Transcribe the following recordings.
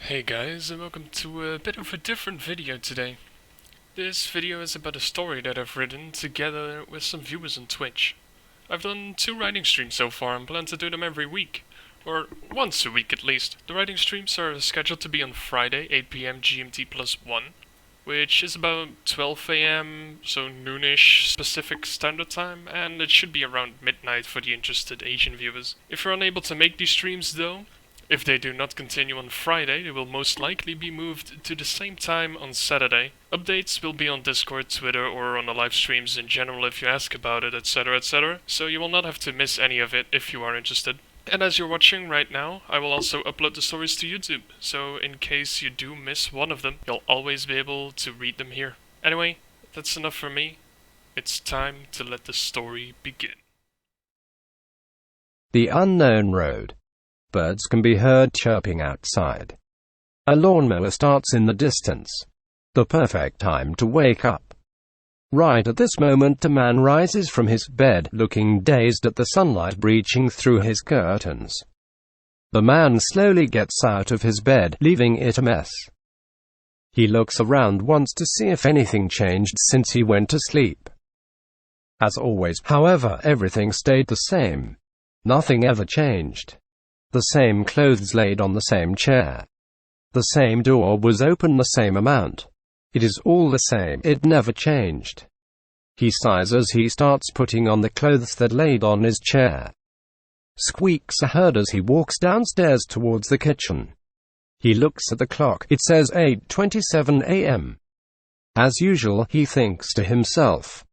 Hey guys, and welcome to a bit of a different video today. This video is about a story that I've written together with some viewers on Twitch. I've done 2 writing streams so far and plan to do them every week. Or once a week at least. The writing streams are scheduled to be on Friday, 8 PM GMT plus 1, which is about 12 AM, so noonish Pacific Standard Time, and it should be around midnight for the interested Asian viewers. If you're unable to make these streams though, if they do not continue on Friday, they will most likely be moved to the same time on Saturday. Updates will be on Discord, Twitter, or on the live streams in general if you ask about it, etc, etc, so you will not have to miss any of it if you are interested. And as you're watching right now, I will also upload the stories to YouTube, so in case you do miss one of them, you'll always be able to read them here. Anyway, that's enough for me. It's time to let the story begin. The unknown road. Birds can be heard chirping outside. A lawnmower starts in the distance. The perfect time to wake up. Right at this moment, a man rises from his bed, looking dazed at the sunlight breaching through his curtains. The man slowly gets out of his bed, leaving it a mess. He looks around once to see if anything changed since he went to sleep. As always, however, everything stayed the same. Nothing ever changed. The same clothes laid on the same chair. The same door was open the same amount. It is all the same, it never changed. He sighs as he starts putting on the clothes that laid on his chair. Squeaks are heard as he walks downstairs towards the kitchen. He looks at the clock, it says 8:27 AM. As usual, he thinks to himself.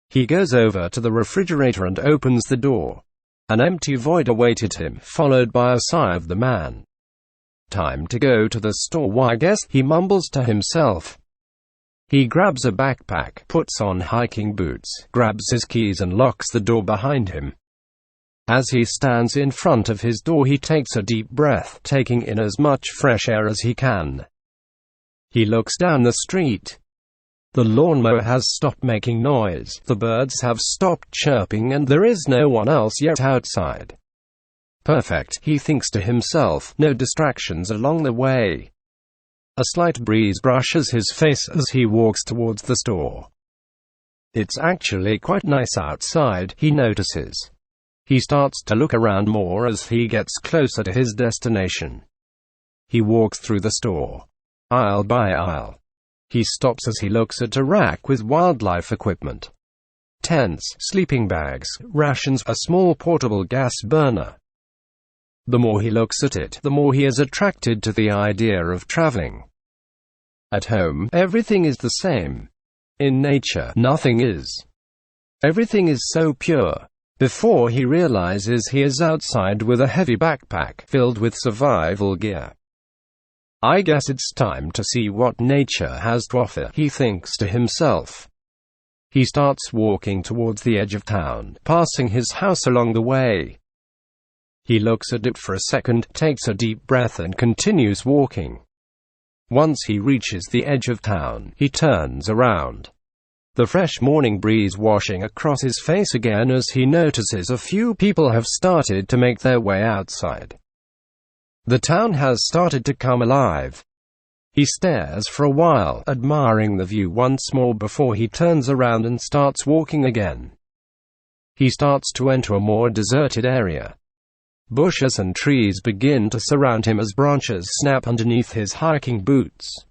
He goes over to the refrigerator and opens the door. An empty void awaited him, followed by a sigh of the man. Time to go to the store, I guess, he mumbles to himself. He grabs a backpack, puts on hiking boots, grabs his keys and locks the door behind him. As he stands in front of his door, he takes a deep breath, taking in as much fresh air as he can. He looks down the street. The lawnmower has stopped making noise, the birds have stopped chirping, and there is no one else yet outside. Perfect, he thinks to himself, no distractions along the way. A slight breeze brushes his face as he walks towards the store. It's actually quite nice outside, he notices. He starts to look around more as he gets closer to his destination. He walks through the store, aisle by aisle. He stops as he looks at a rack with wildlife equipment. Tents, sleeping bags, rations, a small portable gas burner. The more he looks at it, the more he is attracted to the idea of traveling. At home, everything is the same. In nature, nothing is. Everything is so pure. Before he realizes, he is outside with a heavy backpack filled with survival gear. I guess it's time to see what nature has to offer, he thinks to himself. He starts walking towards the edge of town, passing his house along the way. He looks at it for a second, takes a deep breath and continues walking. Once he reaches the edge of town, he turns around. The fresh morning breeze washing across his face again as he notices a few people have started to make their way outside. The town has started to come alive. He stares for a while, admiring the view once more before he turns around and starts walking again. He starts to enter a more deserted area. Bushes and trees begin to surround him as branches snap underneath his hiking boots.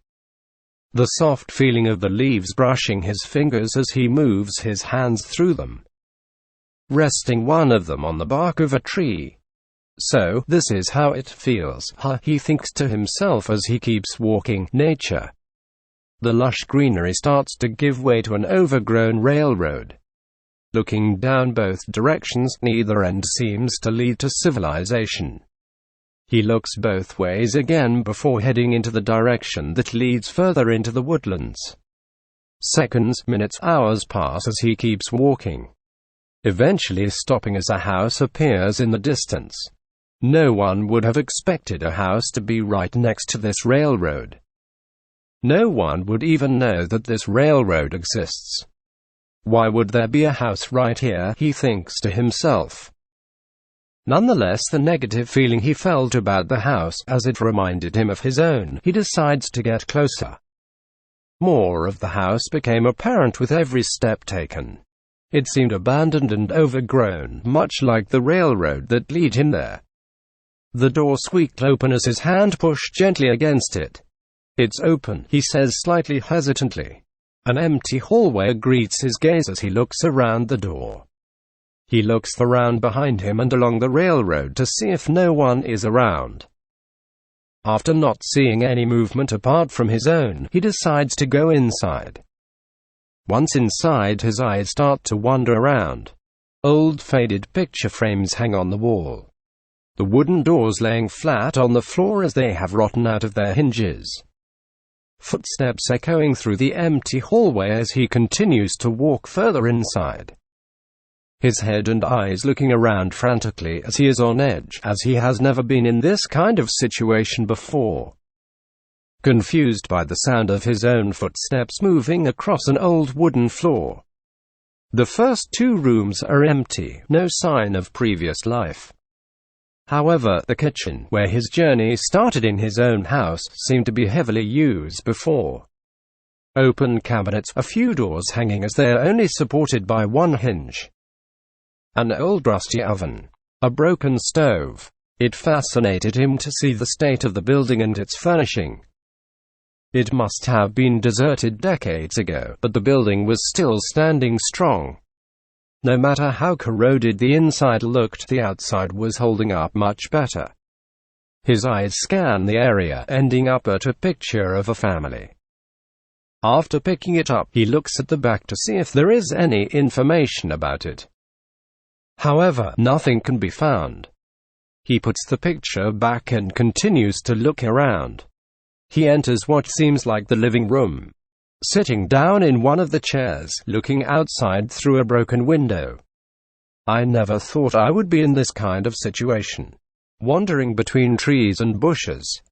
The soft feeling of the leaves brushing his fingers as he moves his hands through them. Resting one of them on the bark of a tree. So, this is how it feels, he thinks to himself as he keeps walking. Nature. The lush greenery starts to give way to an overgrown railroad. Looking down both directions, neither end seems to lead to civilization. He looks both ways again before heading into the direction that leads further into the woodlands. Seconds, minutes, hours pass as he keeps walking. Eventually stopping as a house appears in the distance. No one would have expected a house to be right next to this railroad. No one would even know that this railroad exists. Why would there be a house right here, he thinks to himself. Nonetheless, the negative feeling he felt about the house, as it reminded him of his own, he decides to get closer. More of the house became apparent with every step taken. It seemed abandoned and overgrown, much like the railroad that led him there. The door squeaked open as his hand pushed gently against it. "It's open," he says slightly hesitantly. An empty hallway greets his gaze as he looks around the door. He looks around behind him and along the railroad to see if no one is around. After not seeing any movement apart from his own, he decides to go inside. Once inside, his eyes start to wander around. Old faded picture frames hang on the wall. The wooden doors laying flat on the floor as they have rotten out of their hinges. Footsteps echoing through the empty hallway as he continues to walk further inside. His head and eyes looking around frantically as he is on edge, as he has never been in this kind of situation before. Confused by the sound of his own footsteps moving across an old wooden floor. The first two rooms are empty, no sign of previous life. However, the kitchen, where his journey started in his own house, seemed to be heavily used before. Open cabinets, a few doors hanging as they are only supported by one hinge. An old rusty oven. A broken stove. It fascinated him to see the state of the building and its furnishing. It must have been deserted decades ago, but the building was still standing strong. No matter how corroded the inside looked, the outside was holding up much better. His eyes scan the area, ending up at a picture of a family. After picking it up, he looks at the back to see if there is any information about it. However, nothing can be found. He puts the picture back and continues to look around. He enters what seems like the living room. Sitting down in one of the chairs, looking outside through a broken window. "I never thought I would be in this kind of situation. Wandering between trees and bushes.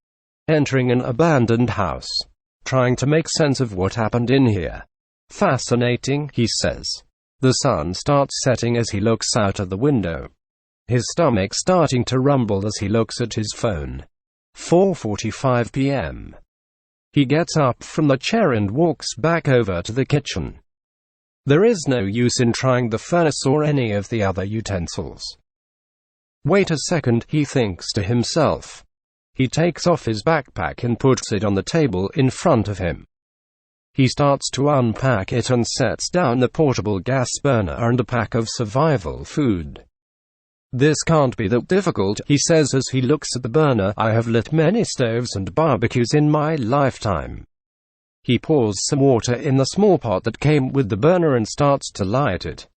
Entering an abandoned house. Trying to make sense of what happened in here. Fascinating," he says. The sun starts setting as he looks out of the window. His stomach starting to rumble as he looks at his phone. 4:45 p.m. He gets up from the chair and walks back over to the kitchen. There is no use in trying the furnace or any of the other utensils. "Wait a second," he thinks to himself. He takes off his backpack and puts it on the table in front of him. He starts to unpack it and sets down the portable gas burner and a pack of survival food. "This can't be that difficult," he says as he looks at the burner. "I have lit many stoves and barbecues in my lifetime." He pours some water in the small pot that came with the burner and starts to light it.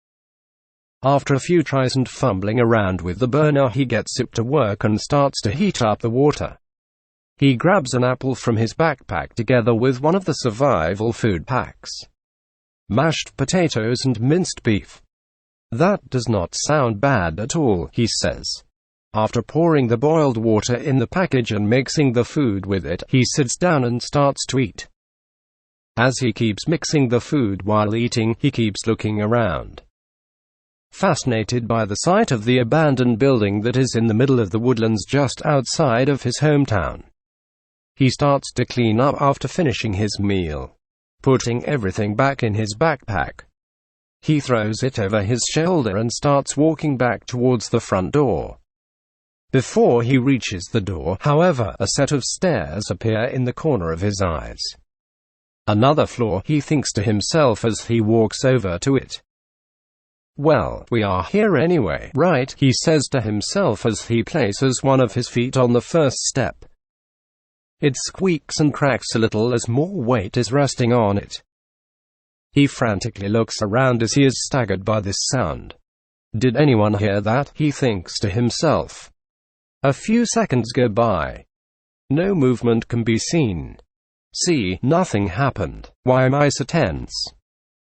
After a few tries and fumbling around with the burner, he gets it to work and starts to heat up the water. He grabs an apple from his backpack together with one of the survival food packs. Mashed potatoes and minced beef. "That does not sound bad at all," he says. After pouring the boiled water in the package and mixing the food with it, he sits down and starts to eat. As he keeps mixing the food while eating, he keeps looking around. Fascinated by the sight of the abandoned building that is in the middle of the woodlands just outside of his hometown. He starts to clean up after finishing his meal. Putting everything back in his backpack. He throws it over his shoulder and starts walking back towards the front door. Before he reaches the door, however, a set of stairs appear in the corner of his eyes. Another floor, he thinks to himself as he walks over to it. "Well, we are here anyway, right?" he says to himself as he places one of his feet on the first step. It squeaks and cracks a little as more weight is resting on it. He frantically looks around as he is staggered by this sound. "Did anyone hear that?" he thinks to himself. A few seconds go by. No movement can be seen. See, nothing happened. Why am I so tense?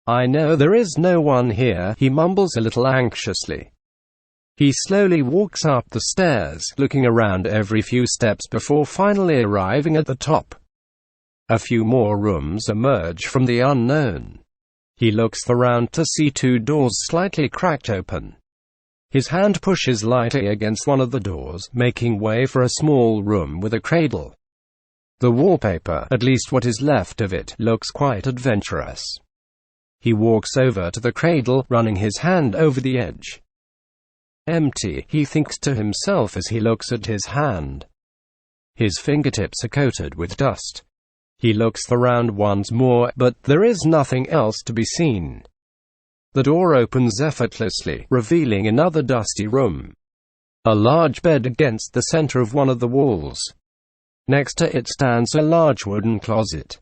"I know there is no one here," he mumbles a little anxiously. He slowly walks up the stairs, looking around every few steps before finally arriving at the top. A few more rooms emerge from the unknown. He looks around to see two doors slightly cracked open. His hand pushes lightly against one of the doors, making way for a small room with a cradle. The wallpaper, at least what is left of it, looks quite adventurous. He walks over to the cradle, running his hand over the edge. Empty, he thinks to himself as he looks at his hand. His fingertips are coated with dust. He looks around once more, but there is nothing else to be seen. The door opens effortlessly, revealing another dusty room. A large bed against the center of one of the walls. Next to it stands a large wooden closet.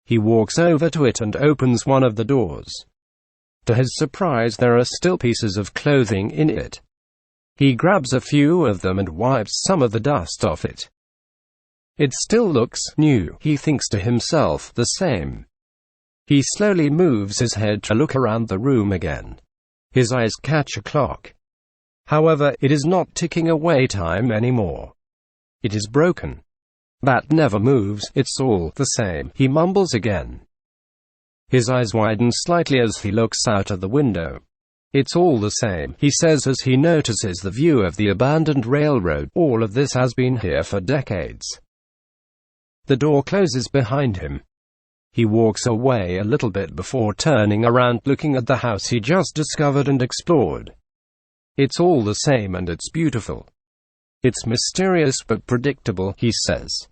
He walks over to it and opens one of the doors. To his surprise, there are still pieces of clothing in it. He grabs a few of them and wipes some of the dust off it. It still looks new, he thinks to himself, the same. He slowly moves his head to look around the room again. His eyes catch a clock. However, it is not ticking away time anymore. It is broken. That never moves, it's all the same, he mumbles again. His eyes widen slightly as he looks out of the window. It's all the same, he says as he notices the view of the abandoned railroad. All of this has been here for decades. The door closes behind him. He walks away a little bit before turning around, looking at the house he just discovered and explored. It's all the same and it's beautiful. It's mysterious but predictable, he says.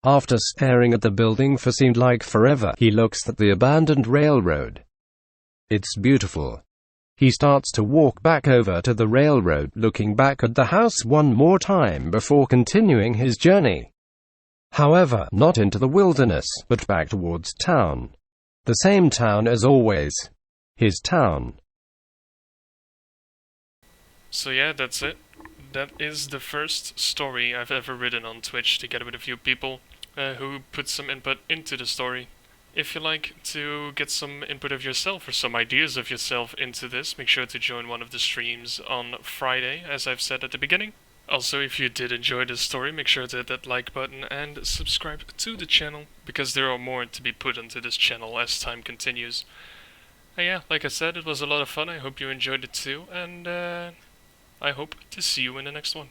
After staring at the building for seemed like forever, he looks at the abandoned railroad. It's beautiful. He starts to walk back over to the railroad, looking back at the house one more time before continuing his journey. However, not into the wilderness, but back towards town. The same town as always. His town. So yeah, that's it. That is the first story I've ever written on Twitch together with a few people who put some input into the story. If you like to get some input of yourself or some ideas of yourself into this, make sure to join one of the streams on Friday, as I've said at the beginning. Also, if you did enjoy this story, make sure to hit that like button and subscribe to the channel, because there are more to be put onto this channel as time continues. And yeah, like I said, it was a lot of fun. I hope you enjoyed it too, and I hope to see you in the next one.